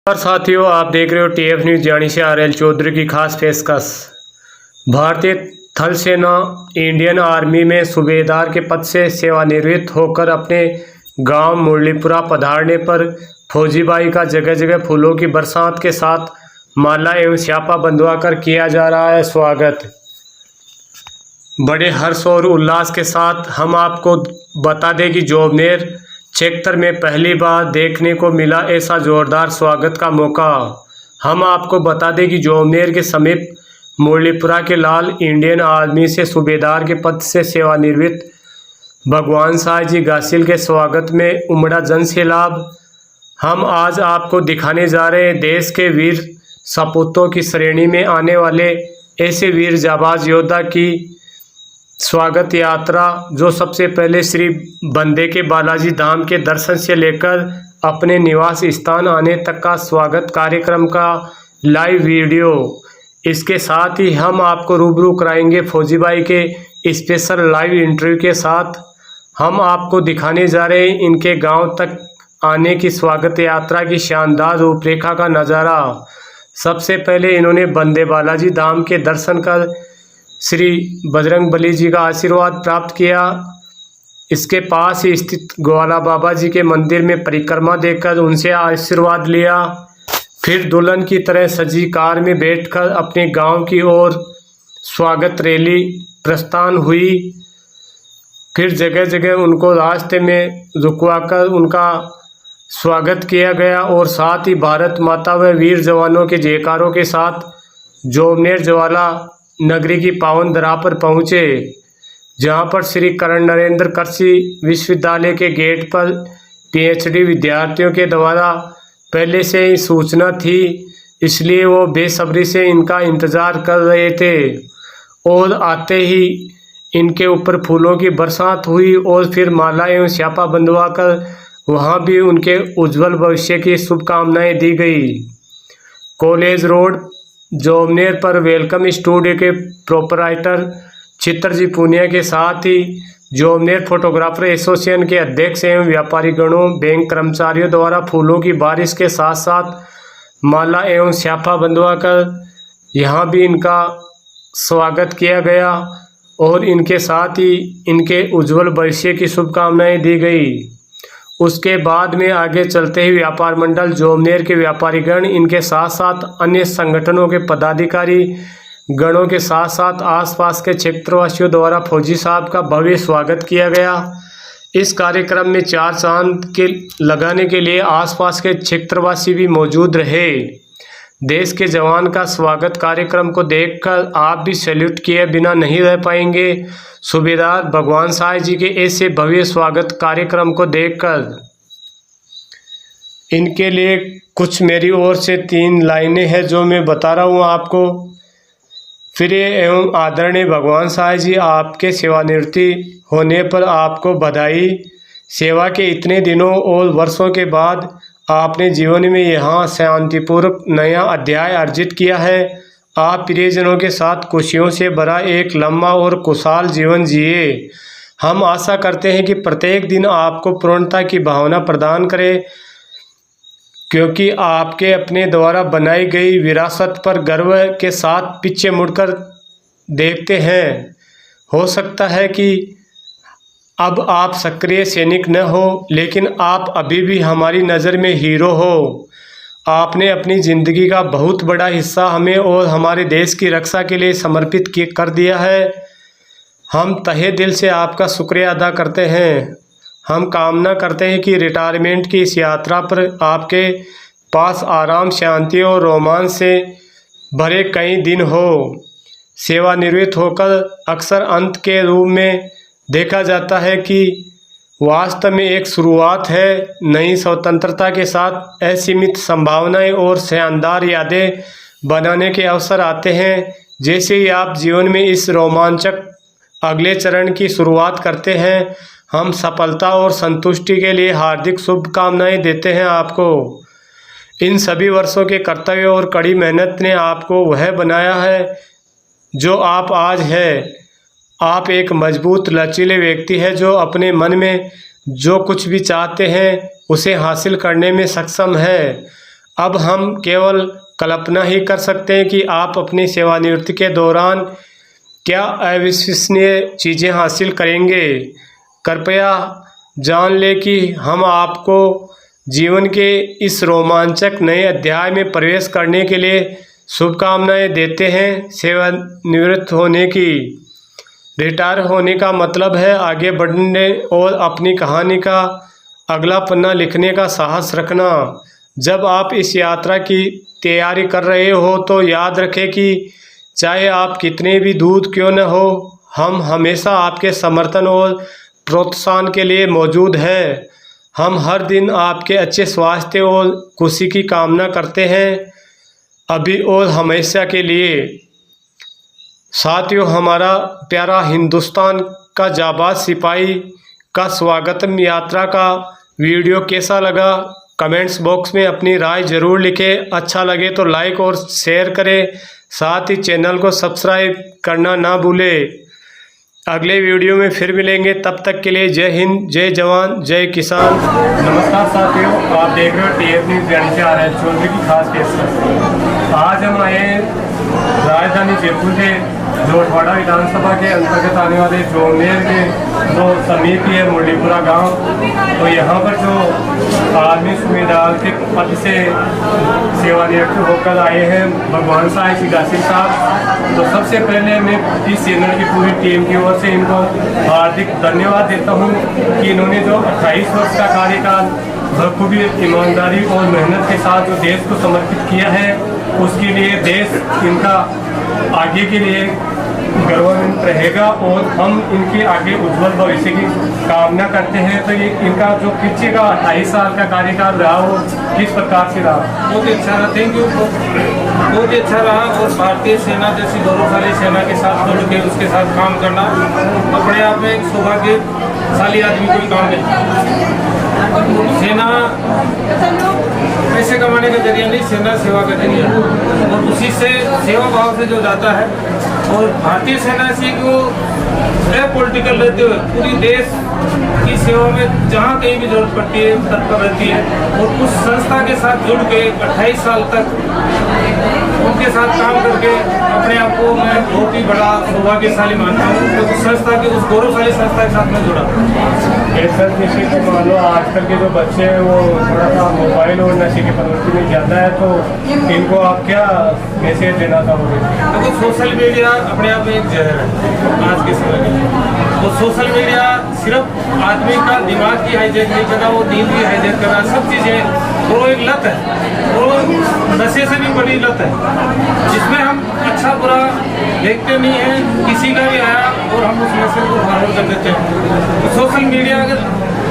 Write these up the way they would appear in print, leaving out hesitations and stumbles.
और साथियों, आप देख रहे हो टीएफ न्यूज़ यानी से आरएल चौधरी की खास पेशकश। भारतीय थल सेना इंडियन आर्मी में सूबेदार के पद से सेवानिवृत्त होकर अपने गांव मुरलीपुरा पधारने पर फौजीबाई का जगह जगह फूलों की बरसात के साथ माला एवं स्यापा बंधवाकर किया जा रहा है स्वागत। बड़े हर्ष और उल्लास के साथ हम आपको बता दें कि जोबनेर क्षेत्र में पहली बार देखने को मिला ऐसा जोरदार स्वागत का मौका। हम आपको बता दें कि जोबनेर के समीप मुरलीपुरा के लाल इंडियन आर्मी से सूबेदार के पद से सेवानिवृत्त भगवान साहब जी गासिल के स्वागत में उमड़ा जन सैलाब। हम आज आपको दिखाने जा रहे हैं देश के वीर सपूतों की श्रेणी में आने वाले ऐसे वीर जाबाज योद्धा की स्वागत यात्रा, जो सबसे पहले श्री बंदे के बालाजी धाम के दर्शन से लेकर अपने निवास स्थान आने तक का स्वागत कार्यक्रम का लाइव वीडियो। इसके साथ ही हम आपको रूबरू कराएंगे फौजीबाई के स्पेशल लाइव इंटरव्यू के साथ। हम आपको दिखाने जा रहे हैं इनके गांव तक आने की स्वागत यात्रा की शानदार रूपरेखा का नज़ारा। सबसे पहले इन्होंने बंदे बालाजी धाम के दर्शन कर श्री बजरंगबली जी का आशीर्वाद प्राप्त किया। इसके पास ही स्थित ग्वाला बाबा जी के मंदिर में परिक्रमा देकर उनसे आशीर्वाद लिया। फिर दुल्हन की तरह सजी कार में बैठकर अपने गांव की ओर स्वागत रैली प्रस्थान हुई। फिर जगह जगह उनको रास्ते में रुकवाकर उनका स्वागत किया गया और साथ ही भारत माता व वीर जवानों के जयकारों के साथ जोबनेर ज्वाला नगरी की पावन धरा पर पहुँचे, जहां पर श्री कर्ण नरेंद्र कृषि विश्वविद्यालय के गेट पर पीएचडी विद्यार्थियों के द्वारा पहले से ही सूचना थी, इसलिए वो बेसब्री से इनका इंतज़ार कर रहे थे। और आते ही इनके ऊपर फूलों की बरसात हुई और फिर माला एवं स्यापा बंधवाकर वहाँ भी उनके उज्जवल भविष्य की शुभकामनाएं दी गई। कॉलेज रोड जोबनेर पर वेलकम स्टूडियो के प्रोपराइटर चित्रजी पूनिया के साथ ही जोबनेर फोटोग्राफर एसोसिएशन के अध्यक्ष एवं व्यापारी गणों, बैंक कर्मचारियों द्वारा फूलों की बारिश के साथ साथ माला एवं स्यापा बंधवाकर यहाँ भी इनका स्वागत किया गया और इनके साथ ही इनके उज्जवल भविष्य की शुभकामनाएं दी गई। उसके बाद में आगे चलते ही व्यापार मंडल जोबनेर के व्यापारीगण, इनके साथ साथ अन्य संगठनों के पदाधिकारी गणों के साथ साथ आसपास के क्षेत्रवासियों द्वारा फौजी साहब का भव्य स्वागत किया गया। इस कार्यक्रम में चार चांद के लगाने के लिए आसपास के क्षेत्रवासी भी मौजूद रहे। देश के जवान का स्वागत कार्यक्रम को देखकर आप भी सैल्यूट किए बिना नहीं रह पाएंगे। सूबेदार भगवान साहब जी के ऐसे भव्य स्वागत कार्यक्रम को देखकर इनके लिए कुछ मेरी ओर से 3 लाइनें हैं जो मैं बता रहा हूँ आपको। फिर एवं आदरणीय भगवान साहब जी, आपके सेवानिवृत्ति होने पर आपको बधाई। सेवा के इतने दिनों और वर्षों के बाद आपने जीवन में यहाँ शांतिपूर्वक नया अध्याय अर्जित किया है। आप प्रियजनों के साथ खुशियों से भरा एक लंबा और खुशहाल जीवन जिए। हम आशा करते हैं कि प्रत्येक दिन आपको पूर्णता की भावना प्रदान करे, क्योंकि आपके अपने द्वारा बनाई गई विरासत पर गर्व के साथ पीछे मुड़कर देखते हैं। हो सकता है कि अब आप सक्रिय सैनिक न हो, लेकिन आप अभी भी हमारी नज़र में हीरो हो। आपने अपनी ज़िंदगी का बहुत बड़ा हिस्सा हमें और हमारे देश की रक्षा के लिए समर्पित कर दिया है। हम तहे दिल से आपका शुक्रिया अदा करते हैं। हम कामना करते हैं कि रिटायरमेंट की इस यात्रा पर आपके पास आराम, शांति और रोमांच से भरे कई दिन हो। सेवानिवृत्त होकर अक्सर अंत के रूप में देखा जाता है कि वास्तव में एक शुरुआत है। नई स्वतंत्रता के साथ असीमित संभावनाएं और शानदार यादें बनाने के अवसर आते हैं। जैसे ही आप जीवन में इस रोमांचक अगले चरण की शुरुआत करते हैं, हम सफलता और संतुष्टि के लिए हार्दिक शुभकामनाएं देते हैं आपको। इन सभी वर्षों के कर्तव्य और कड़ी मेहनत ने आपको वह बनाया है जो आप आज है। आप एक मजबूत लचीले व्यक्ति हैं जो अपने मन में जो कुछ भी चाहते हैं उसे हासिल करने में सक्षम है। अब हम केवल कल्पना ही कर सकते हैं कि आप अपनी सेवानिवृत्ति के दौरान क्या अविश्वसनीय चीज़ें हासिल करेंगे। कृपया जान लें कि हम आपको जीवन के इस रोमांचक नए अध्याय में प्रवेश करने के लिए शुभकामनाएं देते हैं। सेवानिवृत्त होने की रिटायर होने का मतलब है आगे बढ़ने और अपनी कहानी का अगला पन्ना लिखने का साहस रखना। जब आप इस यात्रा की तैयारी कर रहे हो तो याद रखें कि चाहे आप कितने भी दूर क्यों न हो, हम हमेशा आपके समर्थन और प्रोत्साहन के लिए मौजूद हैं। हम हर दिन आपके अच्छे स्वास्थ्य और खुशी की कामना करते हैं, अभी और हमेशा के लिए। साथियों, हमारा प्यारा हिंदुस्तान का जाबाज सिपाही का स्वागतम यात्रा का वीडियो कैसा लगा, कमेंट्स बॉक्स में अपनी राय ज़रूर लिखें। अच्छा लगे तो लाइक और शेयर करें, साथ ही चैनल को सब्सक्राइब करना ना भूलें। अगले वीडियो में फिर मिलेंगे, तब तक के लिए जय हिंद, जय जवान, जय किसान। नमस्कार साथियों, आप देख रहे हो TF न्यूज़ यानी RL चौधरी की खास पेशकश। आज हम आए राजधानी जयपुर के जोटवाड़ा विधानसभा के अंतर्गत आने वाले जोनेर के जो समीप है मुरलीपुरा गांव। तो यहाँ पर जो आर्मी सूबेदार के पद से सेवानिवृत्त होकर आए हैं भगवान साहिब सिगासी साहब, तो सबसे पहले मैं इस चैनल की पूरी टीम की ओर से इनको हार्दिक धन्यवाद देता हूँ कि इन्होंने जो 28 वर्ष का कार्यकाल बखूबी ईमानदारी और मेहनत के साथ जो देश को समर्पित किया है, उसके लिए देश इनका आगे के लिए गौरवान्वित रहेगा और हम इनके आगे उज्जवल भविष्य की कामना करते हैं। तो ये इनका जो पीछे का 28 साल का कार्यकाल रहा वो किस प्रकार से रहा? बहुत ही अच्छा रहा, थैंक यू। बहुत ही अच्छा रहा और भारतीय सेना जैसी गौरवशाली सेना के साथ जुड़ के उसके साथ काम करना अपने आप में एक सौभाग्यशाली आदमी को काम मिलता है। सेना पैसे कमाने का जरिया नहीं, सेना सेवा का जरिया, और उसी से सेवा भाव से जो जाता है। और भारतीय सेना से कि वो पॉलिटिकल रहते हुए पूरी देश की सेवा में जहाँ कहीं भी जरूरत पड़ती है तत्पर रहती है, और उस संस्था के साथ जुड़ के 28 साल तक उनके साथ काम करके अपने आप को मैं बहुत ही बड़ा सौभाग्यशाली मानता हूँ, क्योंकि उस संस्था के उस गौरवशाली संस्था के साथ मैं जुड़ा। सर, जैसे कि मान लो आजकल के जो बच्चे हैं वो थोड़ा सा मोबाइल और नशे की प्रवृत्ति में ज़्यादा है, तो इनको आप क्या मैसेज देना चाहोगे? देखो, सोशल मीडिया अपने आप में एक जहर है आज के समय में। तो सोशल मीडिया सिर्फ आदमी का दिमाग की हाईजैक नहीं कर रहा, वो नींद भी हाईजैक कर रहा, सब चीज़ें, वो एक लत है, वो नशे से भी बड़ी लत है, जिसमें हम अच्छा बुरा देखते नहीं हैं। किसी का भी आया और हम उस नशे को फॉरवर्ड कर देते हैं। तो सोशल मीडिया अगर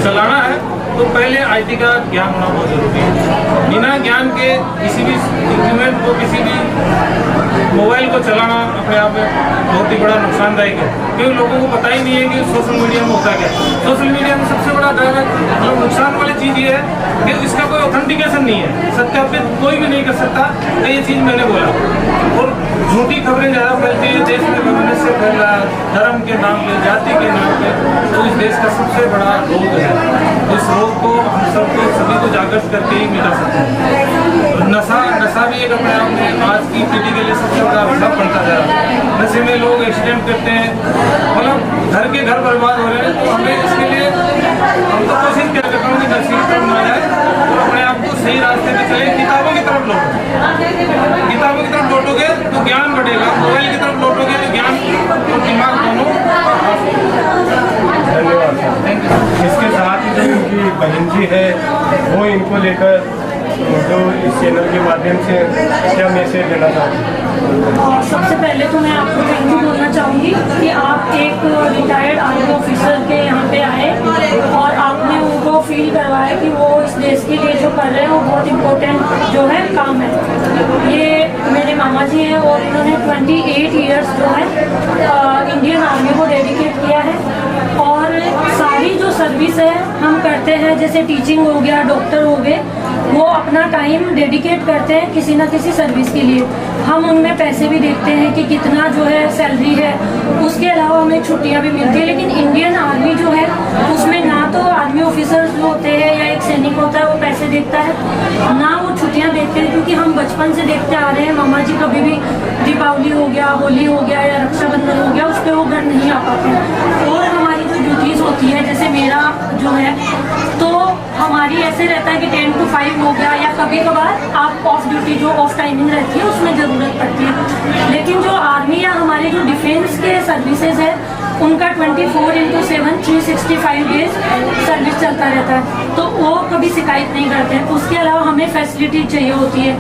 चलाना है तो पहले IT का ज्ञान होना बहुत जरूरी है। बिना ज्ञान के किसी भी इंस्ट्रूमेंट को, किसी भी मोबाइल को चलाना अपने आप में बहुत ही बड़ा नुकसानदायक है, क्योंकि लोगों को पता ही नहीं है कि सोशल मीडिया में होता क्या है। सोशल मीडिया में सबसे बड़ा मतलब नुकसान वाली चीज़ ये है कि इसका कोई ऑथेंटिकेशन नहीं है, सत्यापित कोई भी नहीं कर सकता कि ये चीज़ मैंने बोला। और झूठी खबरें ज़्यादा फैलती है, देश में वैमनस्य फैल रहा है, धर्म के नाम पे, जाति के नाम पे। तो इस देश का सबसे बड़ा रोग है, इस रोग को हम सबको सभी को जागृत करके ही मिटा सकते हैं। नशा भी एक अपने आप में आज की पीढ़ी के लिए सबसे बड़ा अभिशाप बनता जा रहा है। नशे में लोग एक्सीडेंट करते हैं, मतलब घर के घर बर्बाद हो रहे हैं। तो हमें इसके लिए हम तो कोशिश करते हैं कि नशे की तरफ ना जाए और अपने आप को सही रास्ते पे चले। किताबों की तरफ लौटो, किताबों की तरफ लौटोगे तो ज्ञान बढ़ेगा, मोबाइल की तरफ लौटोगे तो ज्ञान और दिमाग दोनों। धन्यवाद। Thank you. इसके साथ ही जो इनकी बहन जी है वो इनको लेकर जो इस चैनल के माध्यम से क्या मैसेज देना चाहूँगी? सबसे पहले तो मैं आपको थैंक यू बोलना चाहूँगी कि आप एक रिटायर्ड आर्मी ऑफिसर के यहाँ पे आए और आपने उनको फील करवाया कि वो इस देश के लिए जो कर रहे हैं वो बहुत इम्पोर्टेंट जो है काम है। ये मेरे मामा जी हैं और इन्होंने 28 ईयर्स जो है इंडियन आर्मी को डेडिकेट किया है। और सारी जो सर्विस है हम करते हैं, जैसे टीचिंग हो गया, डॉक्टर हो गए, वो अपना टाइम डेडिकेट करते हैं किसी ना किसी सर्विस के लिए। हम उनमें पैसे भी देखते हैं कि कितना जो है सैलरी है, उसके अलावा हमें छुट्टियां भी मिलती है। लेकिन इंडियन आर्मी जो है उसमें ना तो आर्मी ऑफिसर्स जो होते हैं या एक सैनिक होता है वो पैसे देखता है, ना वो छुट्टियां देखते बचपन से देखते आ रहे हैं, मामा जी कभी भी दीपावली हो गया, होली हो गया या रक्षाबंधन हो गया, उस पर वो घर नहीं आ पाते। और हमारी जो ड्यूटीज़ होती है, जैसे मेरा जो है, तो हमारी ऐसे रहता है कि 10 to 5 हो गया, या कभी कभार आप ऑफ ड्यूटी जो ऑफ टाइमिंग रहती है उसमें ज़रूरत पड़ती है। लेकिन जो आर्मी या हमारे जो डिफेंस के सर्विसेज है, उनका 24/7 365 डेज सर्विस चलता रहता है, तो वो कभी शिकायत नहीं करते हैं। उसके अलावा हमें फैसिलिटी चाहिए होती है।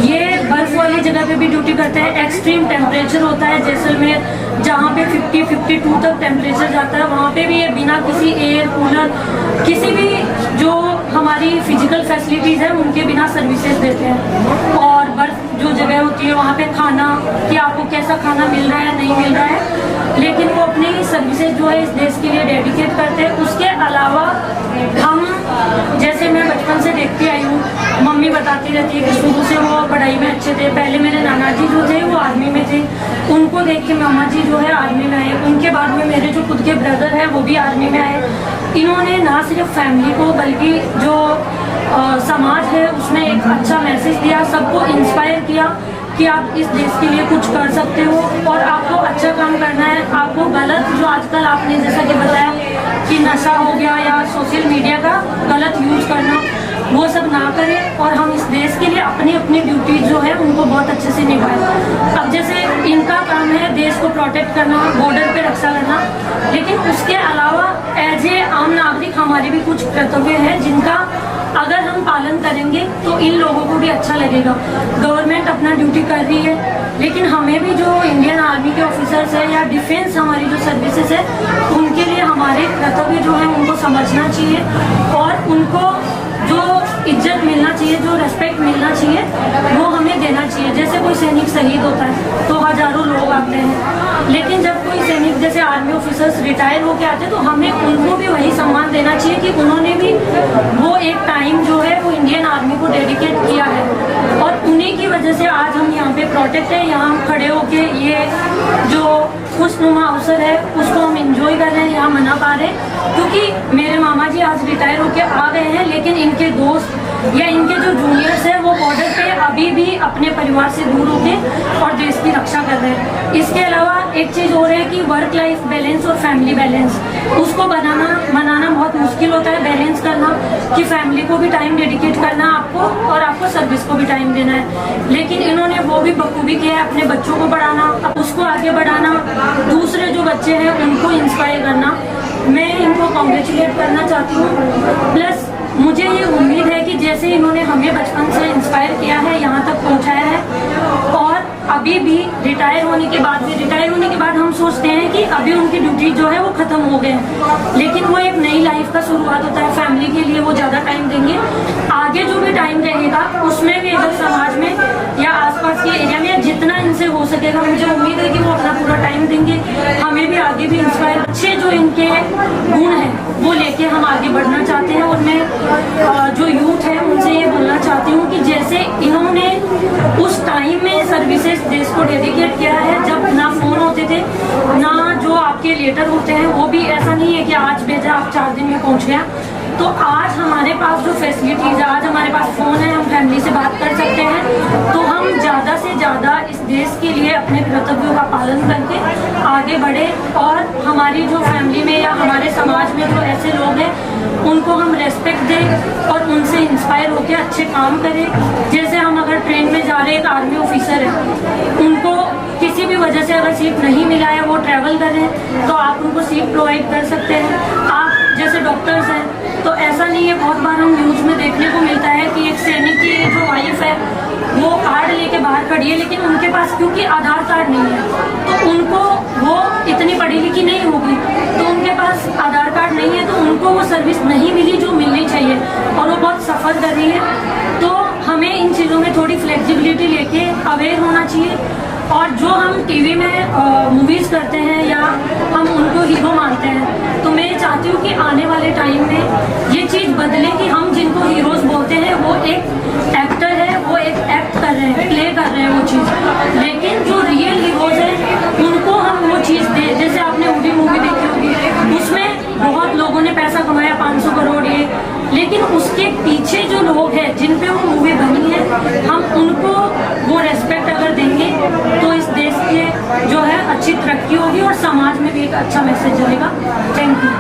ये बर्फ़ वाली जगह पे भी ड्यूटी करते हैं। एक्सट्रीम टेम्परेचर होता है जैसलमेर, जहाँ पे 50-52 तक टेम्परेचर जाता है, वहाँ पे भी ये बिना किसी एयर कूलर, किसी भी जो हमारी फिजिकल फैसिलिटीज़ हैं उनके बिना सर्विसेज देते हैं। और बर्फ़ जो जगह होती है वहाँ पे खाना, कि आपको कैसा खाना मिल रहा है नहीं मिल रहा है, लेकिन वो अपनी सर्विसेज जो है इस देश के लिए डेडिकेट करते हैं। उसके अलावा हम, जैसे मैं बचपन से देखती आई हूँ, मम्मी बताती रहती है कि शुरू से वो पढ़ाई में अच्छे थे। पहले मेरे नाना जी जो थे वो आर्मी में थे, उनको देख के मामा जी जो है आर्मी में आए। उनके बाद में मेरे जो खुद के ब्रदर हैं वो भी आर्मी में आए। इन्होंने ना सिर्फ फैमिली को बल्कि जो समाज है उसमें एक अच्छा मैसेज दिया, सबको इंस्पायर किया कि आप इस देश के लिए कुछ कर सकते हो और आपको अच्छा काम करना है। आपको गलत, जो आजकल आपने जैसा कि बताया कि नशा हो गया या सोशल मीडिया का गलत यूज करना, वो सब ना करें और हम इस देश के लिए अपनी अपनी ड्यूटी जो है उनको बहुत अच्छे से निभाएं। अब जैसे इनका काम है देश को प्रोटेक्ट करना, बॉर्डर पे रक्षा करना, लेकिन उसके अलावा एज ए आम नागरिक हमारे भी कुछ कर्तव्य है जिनका अगर हम पालन करेंगे तो इन लोगों को भी अच्छा लगेगा। गवर्नमेंट अपना ड्यूटी कर रही है, लेकिन हमें भी जो इंडियन आर्मी के ऑफिसर्स हैं या डिफेंस हमारी जो सर्विसेज है, उनके लिए हमारे कर्तव्य जो है उनको समझना चाहिए और उनको जो इज्जत मिलना चाहिए, जो रेस्पेक्ट मिलना चाहिए, वो हमें देना चाहिए। जैसे कोई सैनिक शहीद होता है तो हज़ारों लोग आते हैं, लेकिन जब कोई सैनिक जैसे आर्मी ऑफिसर्स रिटायर होकर आते हैं तो हमें उनको भी वही सम्मान देना चाहिए कि उन्होंने भी वो एक टाइम जो है वो इंडियन आर्मी को डेडिकेट किया है और उन्हीं की वजह से आज हम यहाँ पे प्रोटेक्ट है, यहाँ हम खड़े होके ये जो खुशनुमा अवसर है उसको हम इंजॉय कर रहे हैं, यहाँ मना पा रहे हैं। क्योंकि मेरे मामा जी आज रिटायर होके आ गए हैं, लेकिन इनके दोस्त या इनके जो जूनियर्स हैं वो बॉर्डर पे अभी भी अपने परिवार से दूर होके और देश की रक्षा कर रहे हैं। इसके अलावा एक चीज़ और है कि वर्क लाइफ बैलेंस और फैमिली बैलेंस, उसको मनाना बहुत मुश्किल होता है, बैलेंस करना कि फैमिली को भी टाइम डेडिकेट करना आपको और आपको सर्विस को भी टाइम देना है। लेकिन इन्होंने वो भी बखूबी किया है, अपने बच्चों को पढ़ाना, उसको आगे बढ़ाना, दूसरे जो बच्चे हैं उनको इंस्पायर करना। मैं इनको कॉन्ग्रेचुलेट करना चाहती हूँ। प्लस मुझे ये उम्मीद है कि जैसे इन्होंने हमें बचपन से इंस्पायर किया है, यहाँ तक पहुँचाया है और अभी भी रिटायर होने के बाद हम सोचते हैं कि अभी उनकी ड्यूटी जो है वो ख़त्म हो गए हैं, लेकिन वो एक नई लाइफ का शुरुआत होता है। फैमिली के लिए वो ज़्यादा टाइम देंगे, आगे जो भी टाइम रहेगा उसमें भी इधर समाज में या आसपास के एरिया में जितना इनसे हो सकेगा, मुझे उम्मीद है कि वो अपना पूरा टाइम देंगे। हमें भी आगे भी इंस्पायर, अच्छे जो इनके गुण हैं वो लेके हम आगे बढ़ना चाहते हैं। और मैं जो यूथ है उनसे ये बोलना चाहती हूँ कि जैसे इन्होंने उस टाइम में सर्विसेज देश को डेडिकेट किया है जब ना फ़ोन होते थे, ना जो आपके लेटर होते हैं, वो भी ऐसा नहीं है कि आज भेजा आप 4 दिन में पहुँच गया। तो आज हमारे पास जो फैसिलिटीज़ है, आज हमारे पास फ़ोन है, हम फैमिली से बात कर सकते हैं, तो हम ज़्यादा से ज़्यादा इस देश के लिए अपने कर्तव्यों का पालन करके आगे बढ़े और हमारी जो फैमिली में या हमारे समाज में जो ऐसे लोग हैं उनको हम रेस्पेक्ट दें और उनसे इंस्पायर होकर अच्छे काम करें। जैसे हम अगर ट्रेन में जा रहे एक आर्मी ऑफिसर है, उनको किसी भी वजह से अगर सीट नहीं मिला है, वो ट्रैवल कर रहे हैं, तो आप उनको सीट प्रोवाइड कर सकते हैं। आप जैसे डॉक्टर्स हैं तो ऐसा नहीं है, बहुत बार हम न्यूज़ में देखने को मिलता है कि एक सैनिक की जो वाइफ है वो कार्ड लेके बाहर खड़ी है, लेकिन उनके पास क्योंकि आधार कार्ड नहीं है तो उनको, वो इतनी पढ़ी लिखी नहीं होगी तो उनके पास आधार कार्ड नहीं है, तो उनको वो सर्विस नहीं मिली जो मिलनी चाहिए और वो बहुत सफ़र कर रही है। तो हमें इन चीज़ों में थोड़ी फ्लेक्सिबिलिटी लेके अवेयर होना चाहिए और जो हम टीवी में मूवीज़ करते हैं या हम उनको हीरो मानते हैं, तो मैं चाहती हूँ कि आने वाले टाइम में ये चीज़ बदले कि हम जिनको हीरोज़ बोलते हैं वो एक एक्टर है, वो एक एक्ट कर रहे हैं, प्ले कर रहे हैं वो चीज़, लेकिन जो रियल हीरोज़ हैं उनको हम वो चीज़ दें। जैसे आपने उड़ी मूवी देखी होगी, उसमें बहुत लोगों ने पैसा कमाया, 500 करोड़ ये, लेकिन उसके पीछे जो लोग हैं जिन पे वो मूवी बनी है, हम उनको एक अच्छा मैसेज जाएगा। Thank you.